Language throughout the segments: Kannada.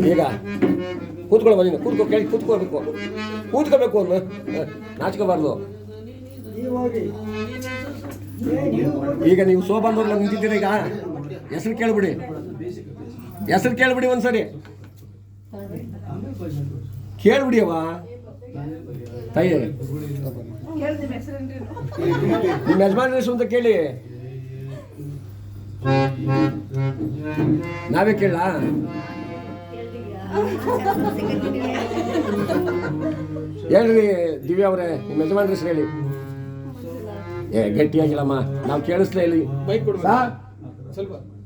ಈಗ ಕೂತ್ಕೊಳ್ಳೋ ನೀನು ಕೂತ್ಕೋ ಕೇಳಿ ಕೂತ್ಕೋಬೇಕು ಅನ್ನು ನಾಚ್ಕೋಬಾರ್ದು. ಈಗ ನೀವು ಸೋಬಾನವ್ರಲ್ಲ ನಿಂತಿದ್ದೀರ. ಈಗ ಹೆಸರು ಕೇಳ್ಬಿಡಿ ಒಂದ್ಸರಿ ಕೇಳ್ಬಿಡಿ ಅವ ತಾಯಿ ನಿಮ್ಮ ಯಜಮಾನ ಹೆಸರು ಅಂತ ಕೇಳಿ. ನಾವೇ ಕೇಳ ಹೇಳ್ರಿ ದಿವ್ಯಾ ಅವರೇ, ನಿಮ್ಮ ಯಜಮಾನ ಹೆಸರು ಹೇಳಿ. ಗಟ್ಟಿಯಾಗಿಲ್ಲಮ್ಮ, ನಾವು ಕೇಳಿಸ್ಲೇ ಇಲ್ಲಿ.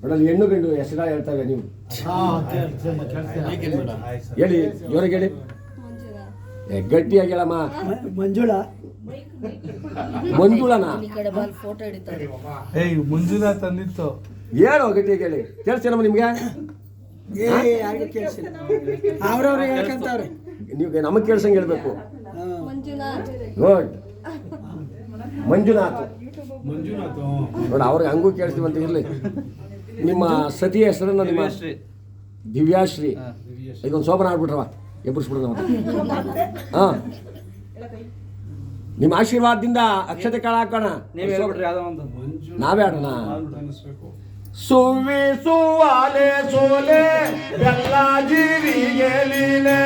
ನೋಡಲ್ಲಿ ಹೆಣ್ಣು ಗಂಡು ಹೆಸರ ಹೇಳ್ತಾವೆ ನೀವು ಹೇಳಿ, ಜೋರಾಗಿ ಹೇಳಿ. ಗಟ್ಟಿಯಾಗಿಲ್ಲಮ್ಮ. ಮಂಜುಳನಾ? ಮಂಜುನಾಥ್ ಅಂದಿತ್ತು. ಏನೋ ಗಟ್ಟಿಯಾಗಿ ಹೇಳಿ. ಕೇಳಿಸ್ತೀನಮ್ಮ ನಿಮ್ಗೆ? ಅವ್ರವ್ರು ಹೇಳ್ಕೊಂತವ್ರೆ, ನೀವು ನಮಗೆ ಕೇಳ್ಸಂಗೆ ಹೇಳ್ಬೇಕು. ಗುಡ್. ಮಂಜುನಾಥ್ ನೋಡಿ, ಅವ್ರಿಗೆ ಹಂಗೂ ಕೇಳಿಸ್ತೀವಿ ಅಂತ ಇರಲಿ. ನಿಮ್ಮ ಸತಿಯ ಹೆಸರನ್ನು ನಿಮ್ಮ ದಿವ್ಯಾಶ್ರೀ. ಇದೊಂದು ಶೋಭನ ಆಗ್ಬಿಟ್ರವ, ಎಬ್ಬರಿಸ್ಬಿಡೋಣ. ಹಾಂ, ನಿಮ್ಮ ಆಶೀರ್ವಾದದಿಂದ ಅಕ್ಷತೆ ಕಾಳ ಹಾಕೋಣ. ನಾವೇ ಆಡೋಣ. ಸುವಿ ಸುವಾಲೆ ಸೋಲೆ ಬೆಲ್ಲ ಜೀರಿಗೆ ಲೀಲೆ,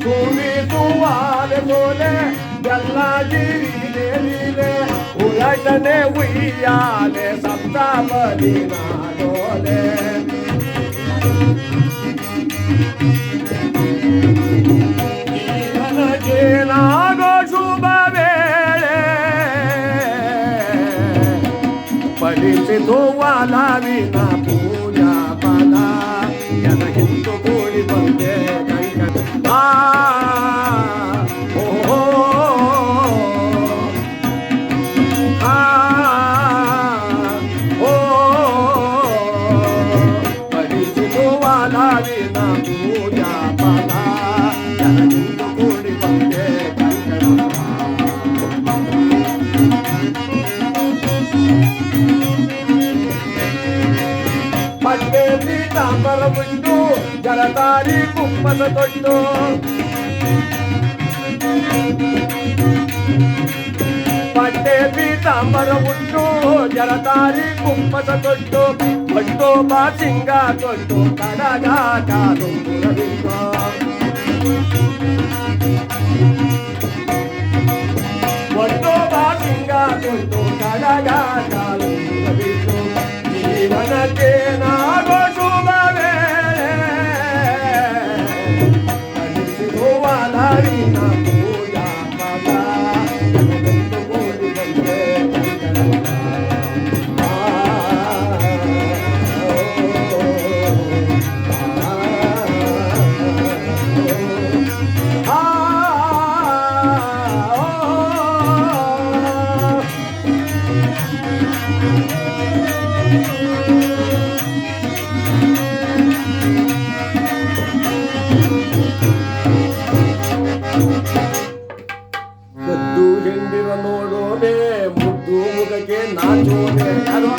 ಸುವಿ ಸುವಾಲೆ ಸೋಲೆ ಬೆಲ್ಲ ಜೀರಿಗೆ ಲೀಲೆ, ಉಳಟನೆ ಉಯ್ಯಾಲೆ ಸಪ್ತಾಪದಿ ನಾಡೋಲೆ, ಜೀವನಗೇನಾಗೋ ಶುಭ ವೇಳೆ ಪಡಿಸಿತು ವಾಲಾವಿನ ಪೂಜಾ ಪದ, ಎನಗಿಂದು ಕೂಡಿ ಬಂದೆ ಕಂಕಣ. ಪಡಿಸಿತು ವಾಲಾವಿನ ಪೂಜಾ ಪದ, ಎನಗಿಂದು ಕೂಡಿ ಬಂದೆ ಕಂಕಣ. ಪಟ್ಟೆ ಪೀತಾಂಬರ ಉಂಟು ಜಲಧಾರಿ ಕುಂಭದ ತೊಟ್ಟು, ಪಟ್ಟೆ ಪೀತಾಂಬರ ಉಂಟು ಜಲಧಾರಿ ಕುಂಭದ ತೊಟ್ಟು, ಬಟ್ಟು ಬಾಸಿಂಗ ತೊಟ್ಟು ಕಡಗ ಕಾಲುಂಗುರವಿಂಗ, ಬಟ್ಟು ಬಾಸಿಂಗ ತೊಟ್ಟು ಕಡಗ ಕಾಲುಂಗುರವಿಂಗ, ಜೀವನಕ್ಕೆ ನಾಗೋ ಶುಭ ವೇಳೆ ಪಡಿಸಿತು ವಾಲಾವಿನ ಪೂಜಾ ಪದ, ಎನಗಿಂದು ಕೂಡಿ ಬಂದೆ ಕಂಕಣ. ಕದ್ದು ಹೆಂಡಿರ ನೋಡೋನೆ, ಮುದ್ದು ಮುಖಕ್ಕೆ ನಾಚೋನೆ. ಯಾರು